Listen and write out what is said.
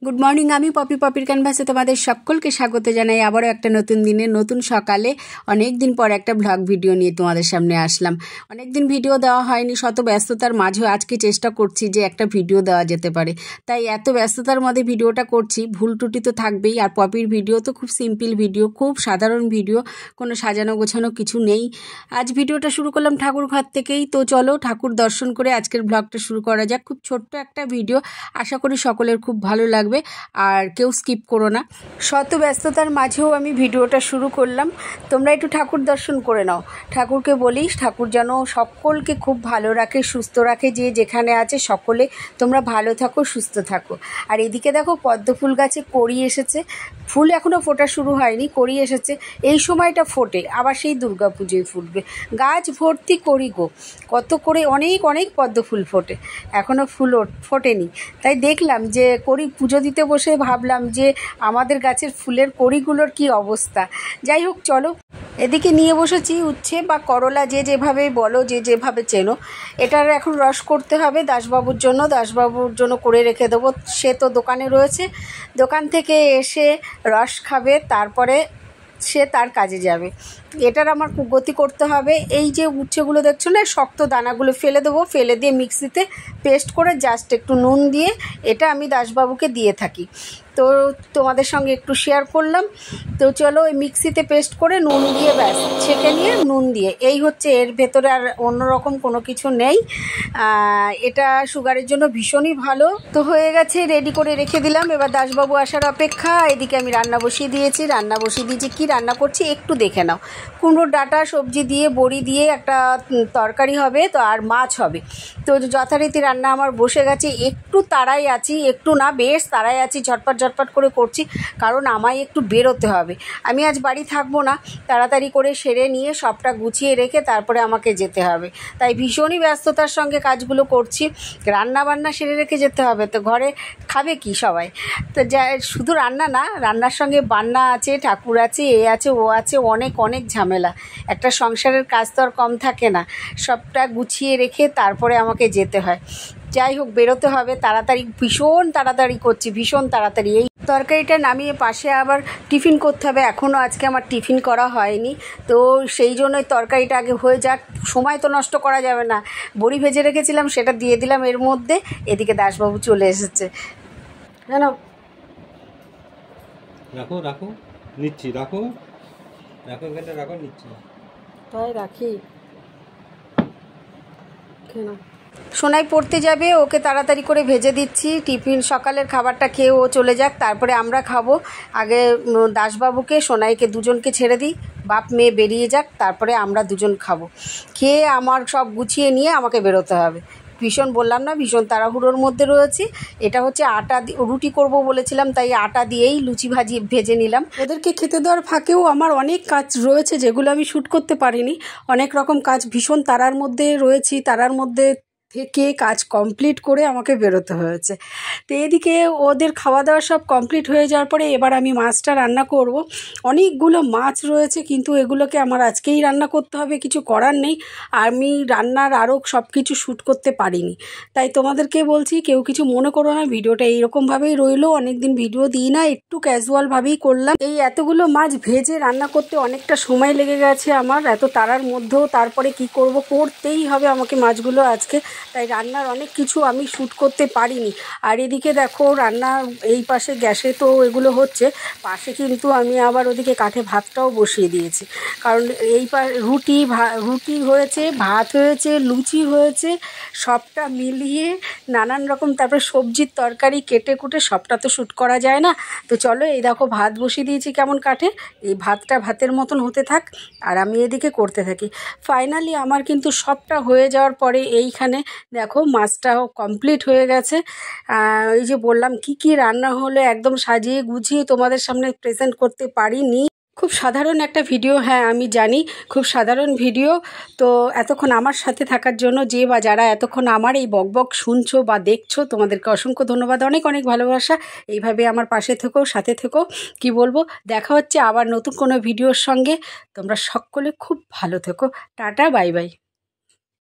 Good morning, আমি poppy, পপির ক্যানভাসে তোমাদের সকলকে স্বাগত জানাই। আবারও একটা নতুন দিনে নতুন সকালে অনেক দিন পর একটা ভ্লগ ভিডিও নিয়ে তোমাদের সামনে আসলাম। অনেক দিন ভিডিও দেওয়া হয়নি, শত ব্যস্ততার মাঝেও আজকে চেষ্টা করছি যে একটা ভিডিও দেওয়া যেতে পারে। তাই এত ব্যস্ততার মধ্যে ভিডিওটা করছি, ভুল ত্রুটি তো থাকবেই। আর পপির ভিডিও তো খুব সিম্পল ভিডিও, খুব সাধারণ ভিডিও, কোনো সাজানো গোছানো কিছু নেই। আজ ভিডিওটা শুরু করলাম ঠাকুর ঘর থেকেই। তো চলো ঠাকুর দর্শন করে আজকের ভ্লগটা শুরু করা যাক। খুব ছোট্ট একটা ভিডিও, আশা করি সকলের খুব ভালো লাগবে আর কেউ স্কিপ করো না। শত ব্যস্ততার মাঝেও আমি ভিডিওটা শুরু করলাম। তোমরা একটু ঠাকুর দর্শন করে নাও। ঠাকুরকে বলিস ঠাকুর যেন সকলকে খুব ভালো রাখে, সুস্থ রাখে, যে যেখানে আছে সকলে তোমরা ভালো থাকো, সুস্থ থাকো। আর এদিকে দেখো পদ্ম ফুল গাছে কড়ি এসেছে, ফুল এখনও ফোটা শুরু হয়নি, কড়ি এসেছে। এই সময়টা ফোটে, আবার সেই দুর্গা পুজোয় ফুটবে। গাছ ভর্তি কড়ি গো, কত করে অনেক অনেক পদ্ম ফুল ফোটে, এখনও ফুল ফোটেনি। তাই দেখলাম যে কড়ি পুজো দিতে বসে ভাবলাম যে আমাদের গাছের ফুলের কড়িগুলোর কি অবস্থা। যাই হোক চলো, এদিকে নিয়ে বসেছি উচ্ছে বা করলা, যে যেভাবে বলো, যে যেভাবে চেনো। এটার এখন রস করতে হবে দাসবাবুর জন্য করে রেখে দেবো। সে তো দোকানে রয়েছে, দোকান থেকে এসে রস খাবে, তারপরে সে তার কাজে যাবে। এটার আমার গতি করতে হবে। এই যে উচ্ছেগুলো দেখছো না, শক্ত দানাগুলো ফেলে দেবো, ফেলে দিয়ে মিক্সিতে পেস্ট করে জাস্ট একটু নুন দিয়ে, এটা আমি দাসবাবুকে দিয়ে থাকি, তো তোমাদের সঙ্গে একটু শেয়ার করলাম। তো চলো, ওই মিক্সিতে পেস্ট করে নুন দিয়ে ব্যাস ছেঁকে নিয়ে নুন দিয়ে, এই হচ্ছে এর ভেতরে, আর অন্যরকম কোনো কিছু নেই। এটা সুগারের জন্য ভীষণই ভালো। তো হয়ে গেছে, রেডি করে রেখে দিলাম, এবার দাসবাবু আসার অপেক্ষা। এদিকে আমি রান্না বসিয়ে দিয়েছি। কি রান্না করছি একটু দেখে নাও। কুমড়োর ডাঁটা সবজি দিয়ে, বড়ি দিয়ে একটা তরকারি হবে, তো আর মাছ হবে। তো যথারীতি রান্না আমার বসে গেছে। একটু তাড়াই আছি, একটু না বেশ তাড়াই আছি, ঝটপট করে করছি, কারণ আমায় একটু বেরোতে হবে। আমি আজ বাড়ি থাকবো না, তাড়াতাড়ি করে সেরে নিয়ে সবটা গুছিয়ে রেখে তারপরে আমাকে যেতে হবে। তাই ভীষণই ব্যস্ততার সঙ্গে কাজগুলো করছি। রান্না বান্না সেরে রেখে যেতে হবে, তো ঘরে খাবে কি সবাই? তো যা, শুধু রান্না না, রান্নার সঙ্গে বান্না আছে, ঠাকুর আছে, এ আছে, ও আছে, অনেক অনেক ঝামেলা। একটা সংসারের কাজ তো আর কম থাকে না, সবটা গুছিয়ে রেখে তারপরে আমাকে যেতে হয়। যাই হোক, বেরোতে হবে তাড়াতাড়ি, ভীষণ তাড়াতাড়ি করছি, ভীষণ তাড়াতাড়ি। এই তরকারিটা নামিয়ে পাশে আবার টিফিন করতে হবে। এখনও আজকে আমার টিফিন করা হয়নি, তো সেই জন্যই তরকারিটা আগে হয়ে যাক, সময় তো নষ্ট করা যাবে না। বড়ি ভেজে রেখেছিলাম, সেটা দিয়ে দিলাম এর মধ্যে। এদিকে দাসবাবু চলে এসেছে। জানো, রাখো রাখো নিচ্ছি, রাখো রাখো এখানটা রাখো, নিচ্ছি। তাই রাখি কেন? সোনাই পড়তে যাবে, ওকে তাড়াতাড়ি করে ভেজে দিচ্ছি। টিফিন সকালের খাবারটা খেয়ে ও চলে যাক, তারপরে আমরা খাবো। আগে দাসবাবুকে সোনাইকে দুজনকে ছেড়ে দিই, বাপ মেয়ে বেরিয়ে যাক, তারপরে আমরা দুজন খাবো। খেয়ে আমার সব গুছিয়ে নিয়ে আমাকে বেরোতে হবে। ভীষণ বললাম না, ভীষণ তাড়াহুড়োর মধ্যে রয়েছি। এটা হচ্ছে আটা রুটি করব বলেছিলাম, তাই আটা দিয়েই লুচি ভেজে নিলাম। ওদেরকে খেতে দেওয়ার ফাঁকেও আমার অনেক কাজ রয়েছে, যেগুলো আমি শ্যুট করতে পারিনি। অনেক রকম কাজ, ভীষণ তাড়ার মধ্যে রয়েছি, তাড়ার মধ্যে থেকে কাজ কমপ্লিট করে আমাকে বেরোতে হয়েছে। তো এদিকে ওদের খাওয়া দাওয়া সব কমপ্লিট হয়ে যাওয়ার পরে এবার আমি মাছটা রান্না করব। অনেকগুলো মাছ রয়েছে, কিন্তু এগুলোকে আমার আজকেই রান্না করতে হবে, কিছু করার নেই। আমি রান্নার আরও সব কিছু শ্যুট করতে পারিনি, তাই তোমাদেরকে বলছি কেউ কিছু মনে করো না। ভিডিওটা এইরকমভাবেই রইলো, অনেকদিন ভিডিও দিই না, একটু ক্যাজুয়ালভাবেই করলাম। এই এতগুলো মাছ ভেজে রান্না করতে অনেকটা সময় লেগে গেছে আমার, এত তাড়ার মধ্যেও। তারপরে কি করব, করতেই হবে আমাকে মাছগুলো আজকে, তাই রান্নার অনেক কিছু আমি শ্যুট করতে পারিনি। আর এদিকে দেখো, রান্না এই পাশে গ্যাসে তো এগুলো হচ্ছে, পাশে কিন্তু আমি আবার ওদিকে কাঠে ভাতটাও বসিয়ে দিয়েছি, কারণ এই রুটি হয়েছে, ভাত হয়েছে, লুচি হয়েছে, সবটা মিলিয়ে নানান রকম। তারপরে সবজির তরকারি কেটে কুটে সবটা তো শ্যুট করা যায় না। তো চলো, এই দেখো ভাত বসিয়ে দিয়েছি কেমন কাঠে, এই ভাতটা ভাতের মতন হতে থাক আর আমি এদিকে করতে থাকি। ফাইনালি আমার কিন্তু সবটা হয়ে যাওয়ার পরে এইখানে দেখো মাছটাও কমপ্লিট হয়ে গেছে। এই যে বললাম কি কি রান্না হলো, একদম সাজিয়ে গুছিয়ে তোমাদের সামনে প্রেজেন্ট করতে পারিনি। খুব সাধারণ একটা ভিডিও, হ্যাঁ আমি জানি, খুব সাধারণ ভিডিও। তো এতক্ষণ আমার সাথে থাকার জন্য যে বা যারা এতক্ষণ আমার এই বকবক শুনছো বা দেখছো, তোমাদেরকে অসংখ্য ধন্যবাদ, অনেক অনেক ভালোবাসা। এইভাবে আমার পাশে থেকো, সাথে থেকো। কি বলবো, দেখা হচ্ছে আবার নতুন কোনো ভিডিওর সঙ্গে। তোমরা সকলে খুব ভালো থেকো। Tata, bye bye.